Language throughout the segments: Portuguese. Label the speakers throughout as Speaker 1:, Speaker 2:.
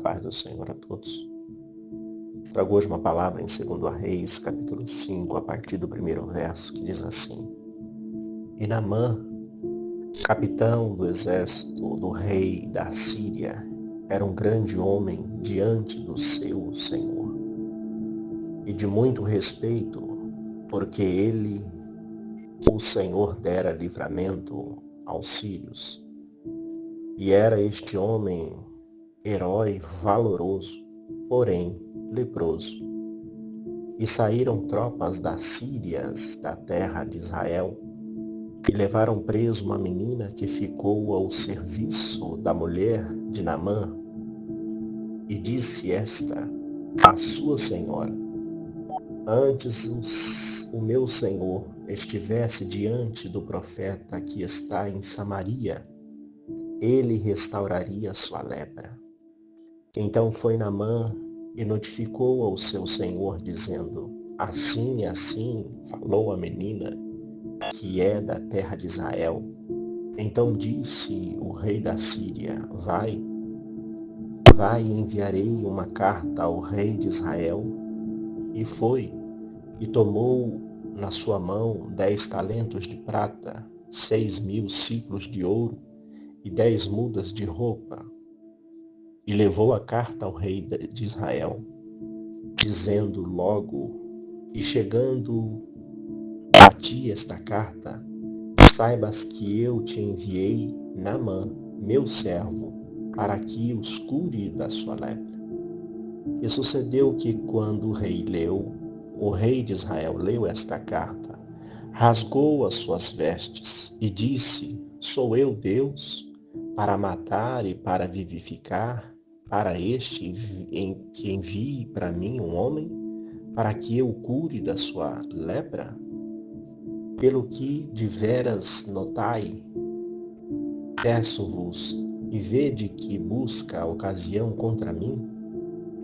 Speaker 1: Paz do Senhor a todos. Trago hoje uma palavra em 2 Reis, capítulo 5, a partir do primeiro verso, que diz assim: E Naamã, capitão do exército do rei da Síria, era um grande homem diante do seu senhor, e de muito respeito, porque ele, o Senhor, dera livramento aos sírios. E era este homem herói valoroso, porém leproso. E saíram tropas das Sírias da terra de Israel e levaram preso uma menina que ficou ao serviço da mulher de Naamã. E disse esta à sua senhora: Antes o meu senhor estivesse diante do profeta que está em Samaria, ele restauraria sua lepra. Então foi Naamã e notificou ao seu senhor, dizendo: Assim e assim falou a menina, que é da terra de Israel. Então disse o rei da Síria: Vai, e enviarei uma carta ao rei de Israel. E foi, e tomou na sua mão 10 talentos de prata, 6.000 ciclos de ouro e 10 mudas de roupa. E levou a carta ao rei de Israel, dizendo logo: E chegando a ti esta carta, saibas que eu te enviei Naamã, meu servo, para que os cure da sua lepra. E sucedeu que quando o rei de Israel leu esta carta, rasgou as suas vestes e disse: Sou eu Deus, para matar e para vivificar, para este que envie para mim um homem, para que eu cure da sua lepra? Pelo que de veras notai, peço-vos, e vede que busca a ocasião contra mim.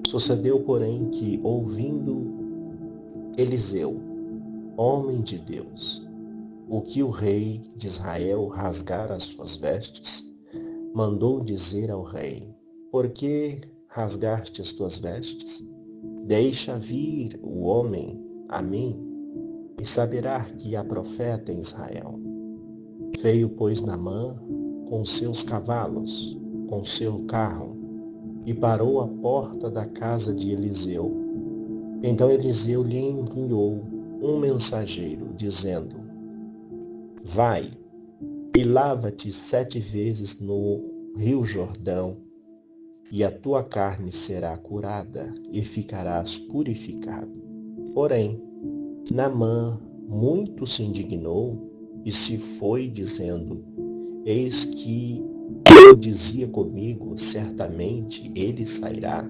Speaker 1: Sucedeu, porém, que, ouvindo Eliseu, homem de Deus, o que o rei de Israel rasgara as suas vestes, mandou dizer ao rei: Por que rasgaste as tuas vestes? Deixa vir o homem a mim, e saberá que há profeta em Israel. Veio, pois, Naamã com seus cavalos, com seu carro, e parou à porta da casa de Eliseu. Então Eliseu lhe enviou um mensageiro, dizendo: Vai e lava-te 7 vezes no rio Jordão, e a tua carne será curada, e ficarás purificado. Porém, Naamã muito se indignou e se foi, dizendo: Eis que eu dizia comigo, certamente ele sairá,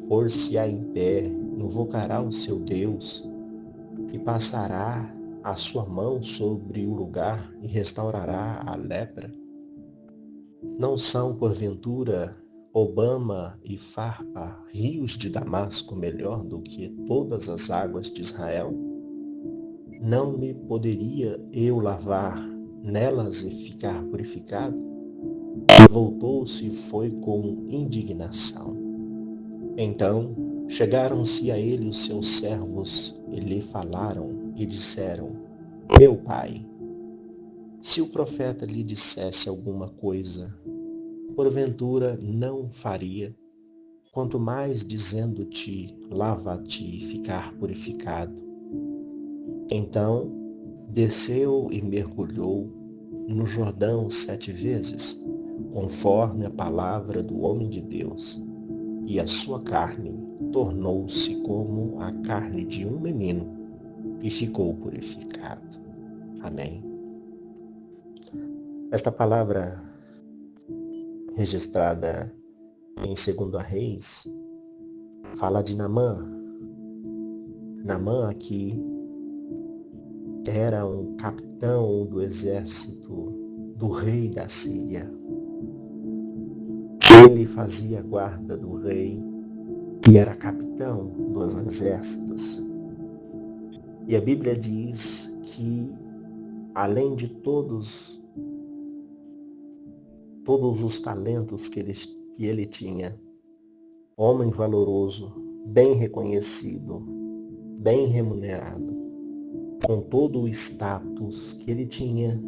Speaker 1: pôr-se-á em pé, invocará o seu Deus, e passará a sua mão sobre o lugar e restaurará a lepra. Não são, porventura, Obama e Farpa, rios de Damasco, melhor do que todas as águas de Israel? Não me poderia eu lavar nelas e ficar purificado? E voltou-se e foi com indignação. Então chegaram-se a ele os seus servos e lhe falaram e disseram: Meu pai, se o profeta lhe dissesse alguma coisa, porventura não faria, quanto mais dizendo-te: lava-te e ficar purificado. Então desceu e mergulhou no Jordão 7 vezes, conforme a palavra do homem de Deus, e a sua carne tornou-se como a carne de um menino, e ficou purificado. Amém. Esta palavra, registrada em 2 Reis, fala de Naamã. Naamã aqui era um capitão do exército do rei da Síria. Ele fazia guarda do rei e era capitão dos exércitos. E a Bíblia diz que, além de todos os talentos que ele tinha, homem valoroso, bem reconhecido, bem remunerado, com todo o status que ele tinha,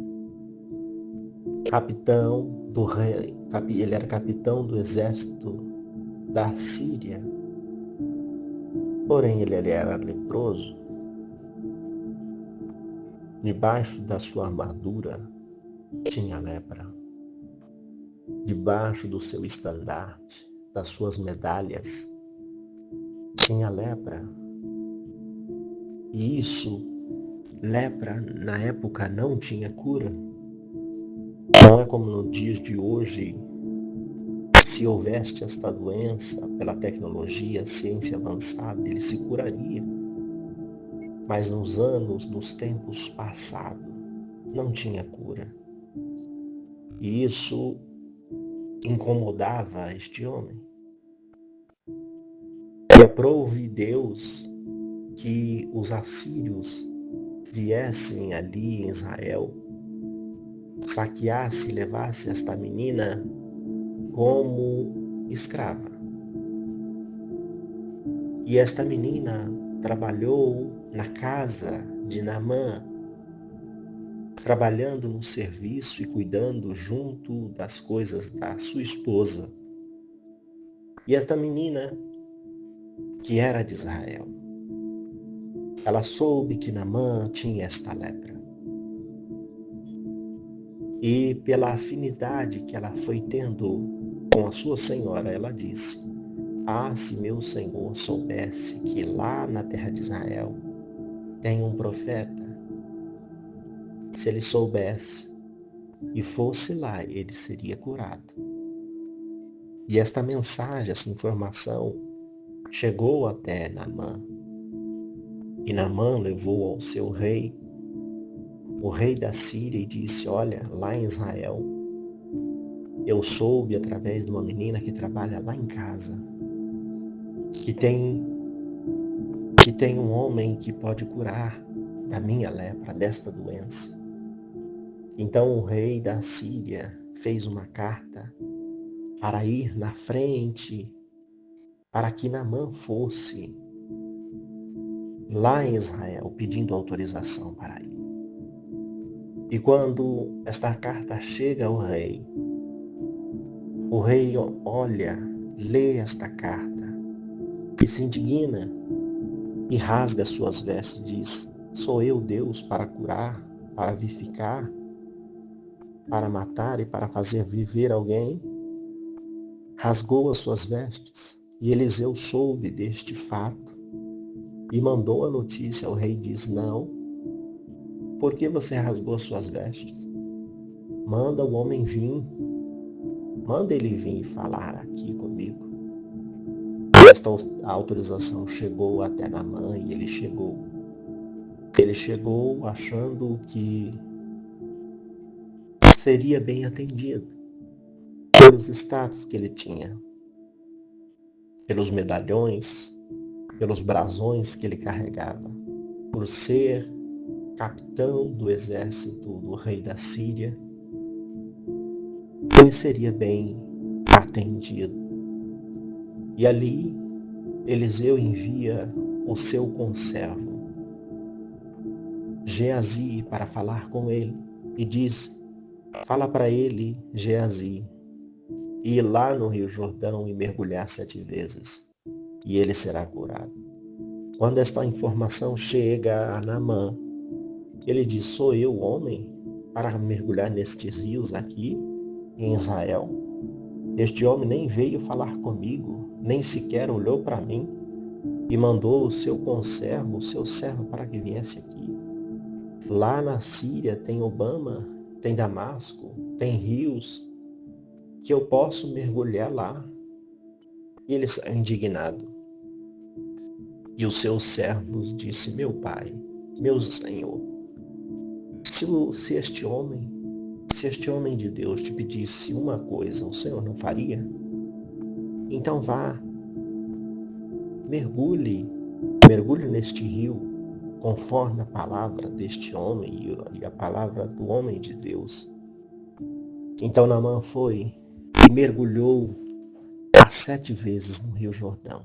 Speaker 1: capitão do rei, ele era capitão do exército da Síria, porém ele era leproso. Debaixo da sua armadura tinha lepra. Debaixo do seu estandarte, das suas medalhas, tinha lepra. E isso, lepra, na época não tinha cura. Não é como nos dias de hoje, se houvesse esta doença, pela tecnologia, ciência avançada, ele se curaria. Mas nos tempos passados, não tinha cura. E isso incomodava este homem. E aprove Deus que os assírios viessem ali em Israel, saqueasse e levasse esta menina como escrava. E esta menina trabalhou na casa de Naamã, trabalhando no serviço e cuidando junto das coisas da sua esposa. E esta menina, que era de Israel, ela soube que Naamã tinha esta lepra. E pela afinidade que ela foi tendo com a sua senhora, ela disse: se meu senhor soubesse que lá na terra de Israel tem um profeta, se ele soubesse e fosse lá, ele seria curado. E esta mensagem, essa informação, chegou até Naamã. E Naamã levou ao seu rei, o rei da Síria, e disse: olha, lá em Israel, eu soube através de uma menina que trabalha lá em casa, que tem um homem que pode curar da minha lepra, desta doença. Então o rei da Síria fez uma carta para ir na frente, para que Naamã fosse lá em Israel, pedindo autorização para ir. E quando esta carta chega ao rei, o rei olha, lê esta carta e se indigna e rasga suas vestes e diz: sou eu Deus para curar, para vivificar, para matar e para fazer viver alguém? Rasgou as suas vestes. E Eliseu soube deste fato e mandou a notícia ao rei. Diz: não, por que você rasgou as suas vestes? Manda o homem vir, manda ele vir falar aqui comigo. Esta autorização chegou até Naamã e ele chegou. Ele chegou achando que seria bem atendido pelos status que ele tinha, pelos medalhões, pelos brasões que ele carregava, por ser capitão do exército do rei da Síria. Ele seria bem atendido. E ali Eliseu envia o seu conservo Geazi para falar com ele e diz: fala para ele, Geazi, ir lá no Rio Jordão e mergulhar 7 vezes, e ele será curado. Quando esta informação chega a Naamã, ele diz: sou eu, homem, para mergulhar nestes rios aqui em Israel? Este homem nem veio falar comigo, nem sequer olhou para mim, e mandou o seu conservo, o seu servo, para que viesse aqui. Lá na Síria tem Obama, tem Damasco, tem rios, que eu posso mergulhar lá. E ele saiu indignado. E os seus servos disse: meu pai, meu senhor, se este homem de Deus te pedisse uma coisa, o senhor não faria? Então vá, mergulhe neste rio, conforme a palavra deste homem e a palavra do homem de Deus. Então Naamã foi e mergulhou a 7 vezes no Rio Jordão.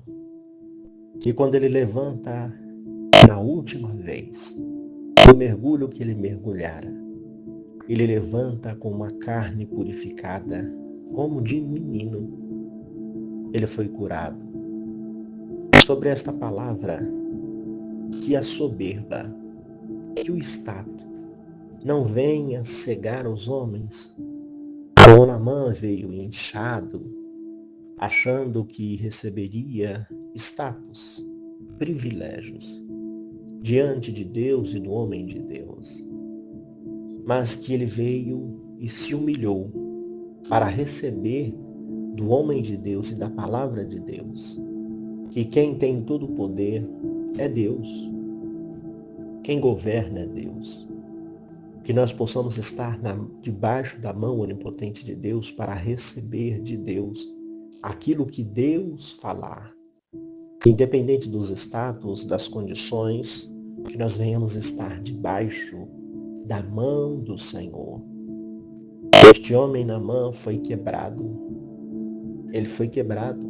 Speaker 1: E quando ele levanta na última vez, no mergulho que ele mergulhara, ele levanta com uma carne purificada, como de menino. Ele foi curado. Sobre esta palavra, que a soberba, que o status não venha cegar os homens. Naamã veio inchado, achando que receberia status, privilégios, diante de Deus e do homem de Deus. Mas que ele veio e se humilhou para receber do homem de Deus e da palavra de Deus, que quem tem todo o poder é Deus, quem governa é Deus. Que nós possamos estar debaixo da mão onipotente de Deus para receber de Deus aquilo que Deus falar. Independente dos status, das condições, que nós venhamos estar debaixo da mão do Senhor. Este homem Naamã foi quebrado. Ele foi quebrado.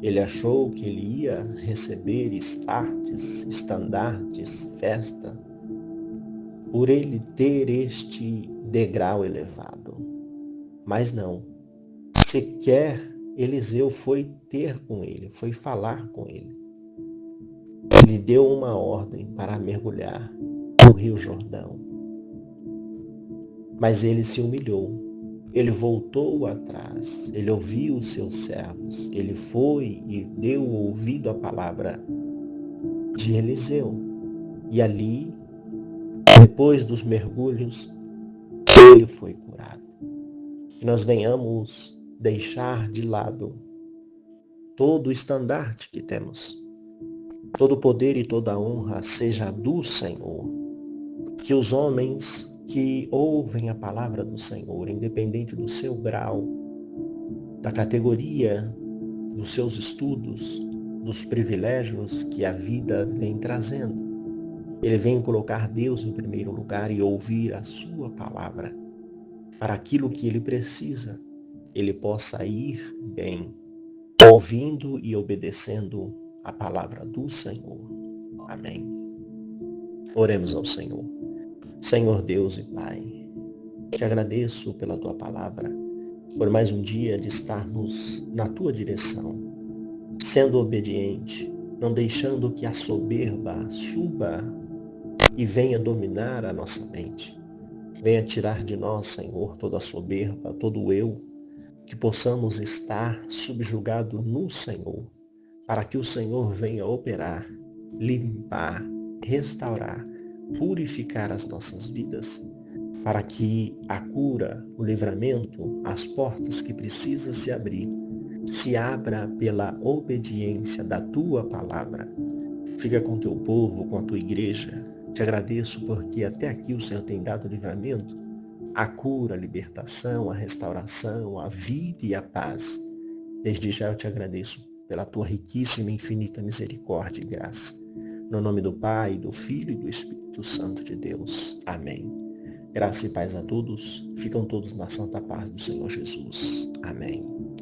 Speaker 1: Ele achou que ele ia receber estandartes, festa, por ele ter este degrau elevado. Mas não. Sequer Eliseu foi ter com ele, foi falar com ele. Ele deu uma ordem para mergulhar no Rio Jordão. Mas ele se humilhou. Ele voltou atrás. Ele ouviu os seus servos. Ele foi e deu ouvido à palavra de Eliseu. E ali, depois dos mergulhos, ele foi curado. Que nós venhamos deixar de lado todo o estandarte que temos. Todo o poder e toda a honra seja do Senhor. Que os homens que ouvem a palavra do Senhor, independente do seu grau, da categoria, dos seus estudos, dos privilégios que a vida vem trazendo, ele vem colocar Deus em primeiro lugar e ouvir a sua palavra, para aquilo que ele precisa, ele possa ir bem, ouvindo e obedecendo a palavra do Senhor. Amém. Oremos ao Senhor. Senhor Deus e Pai, te agradeço pela tua palavra, por mais um dia de estarmos na tua direção, sendo obediente, não deixando que a soberba suba e venha dominar a nossa mente. Venha tirar de nós, Senhor, toda a soberba, todo o eu, que possamos estar subjugados no Senhor, para que o Senhor venha operar, limpar, restaurar, purificar as nossas vidas, para que a cura, o livramento, as portas que precisam se abrir, se abra pela obediência da tua palavra. Fica com teu povo, com a tua igreja. Te agradeço porque até aqui o Senhor tem dado livramento, a cura, a libertação, a restauração, a vida e a paz. Desde já eu te agradeço pela tua riquíssima e infinita misericórdia e graça. No nome do Pai, do Filho e do Espírito Santo de Deus. Amém. Graça e paz a todos. Ficam todos na santa paz do Senhor Jesus. Amém.